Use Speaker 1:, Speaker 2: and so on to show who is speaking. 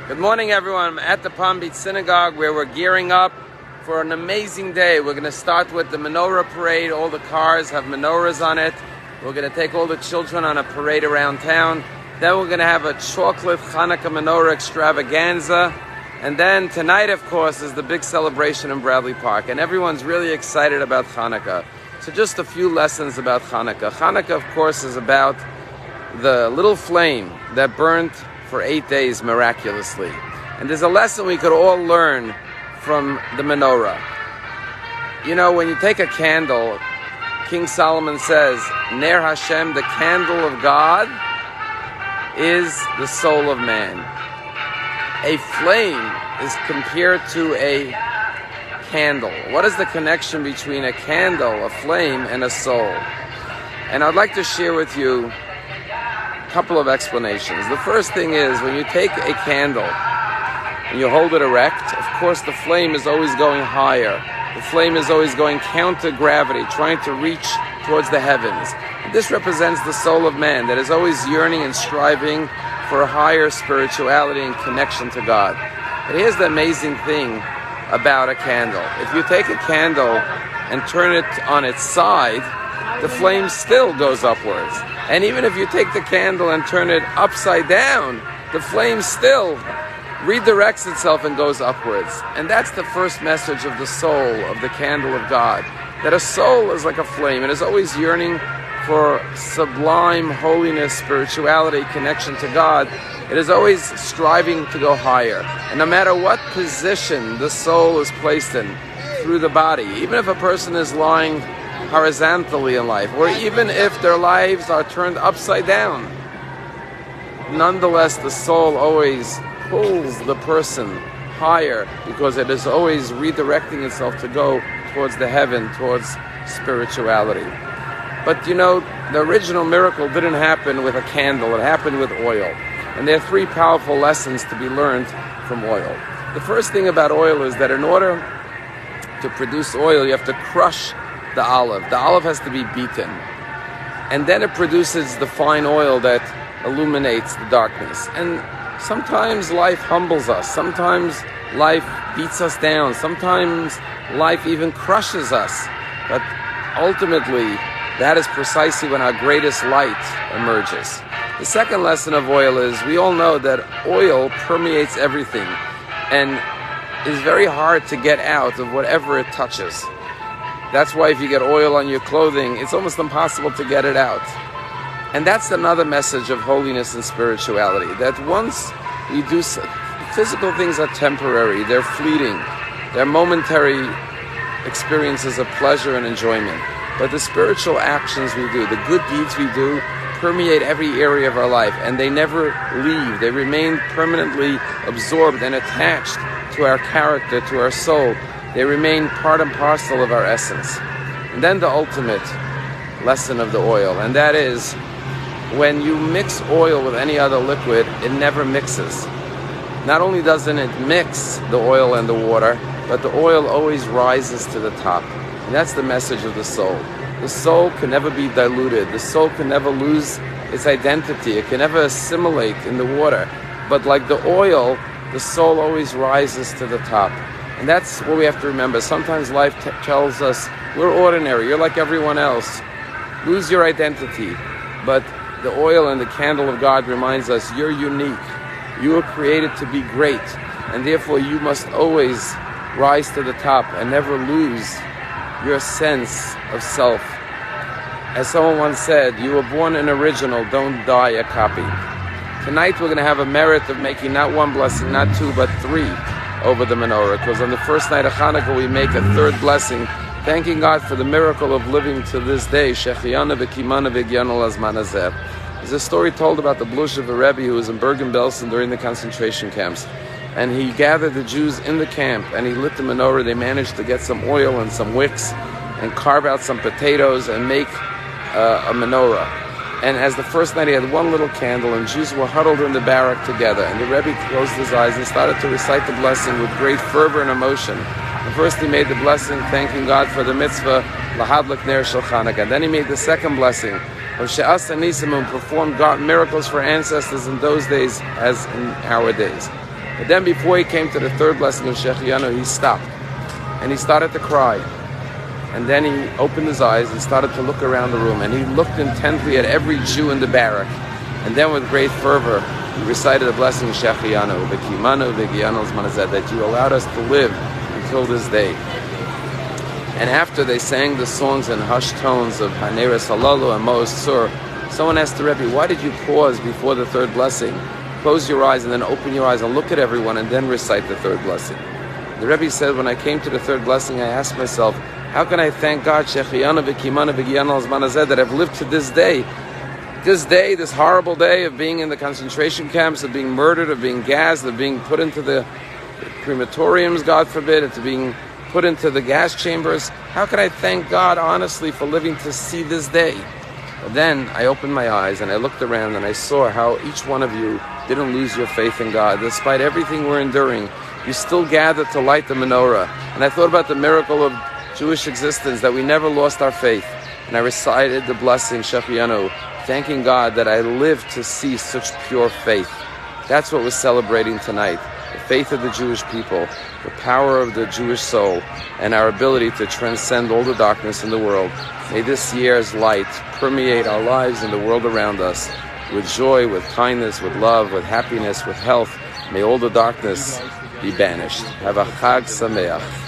Speaker 1: Good morning, everyone. I'm at the Palm Beach Synagogue where we're gearing up for an amazing day. We're going to start with the menorah parade. All the cars have menorahs on it. We're going to take all the children on a parade around town. Then we're going to have a chocolate Chanukah menorah extravaganza. And then tonight, of course, is the big celebration in Bradley Park. And everyone's really excited about Chanukah. So just a few lessons about Chanukah. Chanukah, of course, is about the little flame that burnt for 8 days miraculously. And there's a lesson we could all learn from the menorah. You know, when you take a candle, King Solomon says, Ner Hashem, the candle of God, is the soul of man. A flame is compared to a candle. What is the connection between a candle, a flame, and a soul? And I'd like to share with you couple of explanations. The first thing is, when you take a candle and you hold it erect, of course the flame is always going higher. The flame is always going counter-gravity, trying to reach towards the heavens. And this represents the soul of man that is always yearning and striving for a higher spirituality and connection to God. But here's the amazing thing about a candle. If you take a candle and turn it on its side, the flame still goes upwards. And even if you take the candle and turn it upside down, the flame still redirects itself and goes upwards. And that's the first message of the soul, of the candle of God. That a soul is like a flame. It is always yearning for sublime holiness, spirituality, connection to God. It is always striving to go higher. And no matter what position the soul is placed in through the body, even if a person is lying horizontally in life, or even if their lives are turned upside down, nonetheless the soul always pulls the person higher because it is always redirecting itself to go towards the heaven, towards spirituality. But you know, the original miracle didn't happen with a candle, it happened with oil. And there are three powerful lessons to be learned from oil. The first thing about oil is that in order to produce oil, you have to crush the olive. The olive has to be beaten. And then it produces the fine oil that illuminates the darkness. And sometimes life humbles us. Sometimes life beats us down. Sometimes life even crushes us. But ultimately, that is precisely when our greatest light emerges. The second lesson of oil is, we all know that oil permeates everything and is very hard to get out of whatever it touches. That's why if you get oil on your clothing, it's almost impossible to get it out. And that's another message of holiness and spirituality, that once we do, physical things are temporary, they're fleeting, they're momentary experiences of pleasure and enjoyment. But the spiritual actions we do, the good deeds we do, permeate every area of our life, and they never leave. They remain permanently absorbed and attached to our character, to our soul. They remain part and parcel of our essence. And then the ultimate lesson of the oil, and that is, when you mix oil with any other liquid, it never mixes. Not only doesn't it mix the oil and the water, but the oil always rises to the top. And that's the message of the soul. The soul can never be diluted. The soul can never lose its identity. It can never assimilate in the water. But like the oil, the soul always rises to the top. And that's what we have to remember. Sometimes life tells us, we're ordinary, you're like everyone else. Lose your identity. But the oil and the candle of God reminds us, you're unique. You were created to be great. And therefore you must always rise to the top and never lose your sense of self. As someone once said, you were born an original, don't die a copy. Tonight we're going to have a merit of making not one blessing, not two, but three over the menorah, because on the first night of Chanukah we make a third blessing, thanking God for the miracle of living to this day. There's a story told about the blush of a Rabbi who was in Bergen-Belsen during the concentration camps, and he gathered the Jews in the camp and he lit the menorah. They managed to get some oil and some wicks and carve out some potatoes and make a menorah. And as the first night he had one little candle, and Jews were huddled in the barrack together, and the Rebbe closed his eyes and started to recite the blessing with great fervor and emotion. And first he made the blessing thanking God for the mitzvah Lahadlik Ner Shel Chanukah. And then he made the second blessing of She'asa Nisim, and performed God miracles for ancestors in those days as in our days. But then before he came to the third blessing of Shechianu, he stopped. And he started to cry. And then he opened his eyes and started to look around the room. And he looked intently at every Jew in the barrack. And then with great fervor, he recited the blessing of Shechianu, V'kimanu v'gianu zmanazeh, that you allowed us to live until this day. And after they sang the songs in hushed tones of Haneres Halalu and Mo'ez Tzur, someone asked the Rebbe, why did you pause before the third blessing? Close your eyes and then open your eyes and look at everyone and then recite the third blessing. The Rebbe said, when I came to the third blessing, I asked myself, how can I thank God, Shechianu v'kimanu v'gianu zmanazeh, that I've lived to this day? This day, this horrible day of being in the concentration camps, of being murdered, of being gassed, of being put into the crematoriums, God forbid, and to being put into the gas chambers. How can I thank God honestly for living to see this day? But then I opened my eyes and I looked around and I saw how each one of you didn't lose your faith in God. Despite everything we're enduring, you still gathered to light the menorah. And I thought about the miracle of Jewish existence, that we never lost our faith. And I recited the blessing, Shechianu, thanking God that I lived to see such pure faith. That's what we're celebrating tonight. The faith of the Jewish people, the power of the Jewish soul, and our ability to transcend all the darkness in the world. May this year's light permeate our lives and the world around us with joy, with kindness, with love, with happiness, with health. May all the darkness be banished. Have a Chag Sameach.